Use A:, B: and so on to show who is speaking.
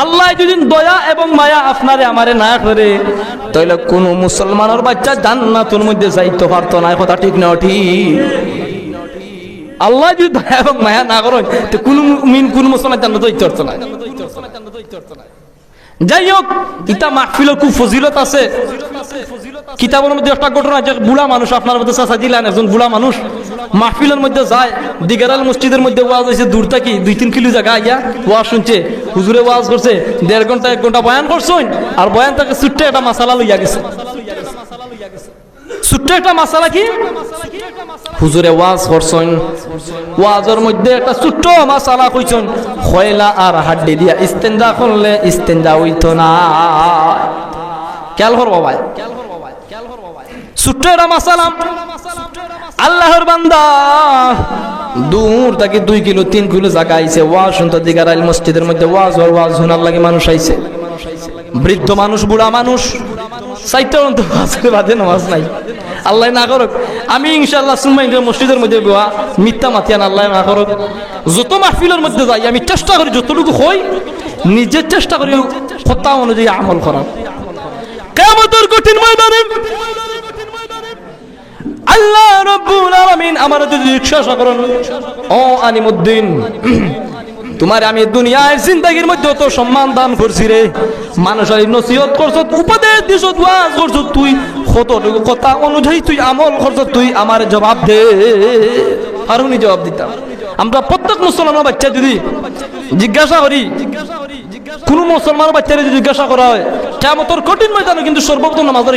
A: আল্লাহ যদি দয়া এবং মায়া আপনারে আমারে না করে তাহলে কোন মুসলমানের বাচ্চা জান্নাতের মধ্যে যাইতে পারতো না। কথা ঠিক না? ঠিক। আল্লাহ যদি দয়া এবং মায়া না করেন তো কোন মুসলমান জান্নাতে যাইতে পারতো না। যাই হোক, ইটা মাহফিলের খুব ফজিলত আছে। কিতাবের মধ্যে একটা ঘটনা আছে, বুড়া মানুষ, আপনার মধ্যে চাচা দিলেন একজন বুড়া মানুষ মাহফিলের মধ্যে যায়, দিগারাল মসজিদের মধ্যে ওয়াজ হয়েছে, দূর থাকি 2-3 কিলো জায়গা আইয়া ওয়াজ শুনছে, হুজুরে ওয়াজ করছে, 1.5 ঘন্টা 1 ঘন্টা বয়ান করছেন, আর বয়ান থেকে ছোট্ট একটা মাসালা লইয়া গেছে। ছোট্ট একটা মাসালা কি? হুজুরে ওয়াজ করছেন, ওয়াজের মধ্যে একটা ছোট্ট মাসালা কইছেন, খয়লা আর হাড্ডি দিয়া ইস্তেঞ্জা করলে ইস্তেঞ্জা হইতো না। খেয়াল করবো ভাই, ছোট্ট একটা মাসালা। আল্লাহর বান্দা দূর থেকে 2 কিলো 3 কিলো জায়গা আইছে, ওয়াজ শুনতে দিগারাইল মসজিদের মধ্যে ওয়াজ শোনার লাগে মানুষ আইছে। বৃদ্ধ মানুষ, বুড়া মানুষ, 4টা বাজে নামাজ নাই। আল্লাহ না করুক, আমি ইনশাআল্লাহ সুমাই মসজিদের মধ্যে গোয়া মিথ্যা মাতিয়ান, আল্লাহ না করুক। যত মাহফিলের মধ্যে যাই আমি চেষ্টা করি যতটুকু হই নিজের চেষ্টা করি কথা অনুযায়ী আমল করার। কিয়ামতের কঠিন ময়দানে আল্লাহ রাব্বুল আলামিন আমার যদি জিজ্ঞাসা করেন, ও আলিমউদ্দিন, তোমার আমি দুনিয়ার জিন্দেগির মধ্যে তো সম্মান দান করছি রে, মানুষের নসিহত করছ, উপদেশ দিছ, ওয়াজ করছ, তুই কতটুকু কথা অনুযায়ী তুই আমল করছ, তুই আমার জবাব দে। আর উনি জবাব দিতাম। আমরা প্রত্যেক মুসলমান বাচ্চা যদি জিজ্ঞাসা করি, কোন মুসলমান বাচ্চারে যদি জিজ্ঞাসা করা হয় কিয়ামতের কঠিন ময়দানে কিন্তু সর্বপ্রথম নামাজের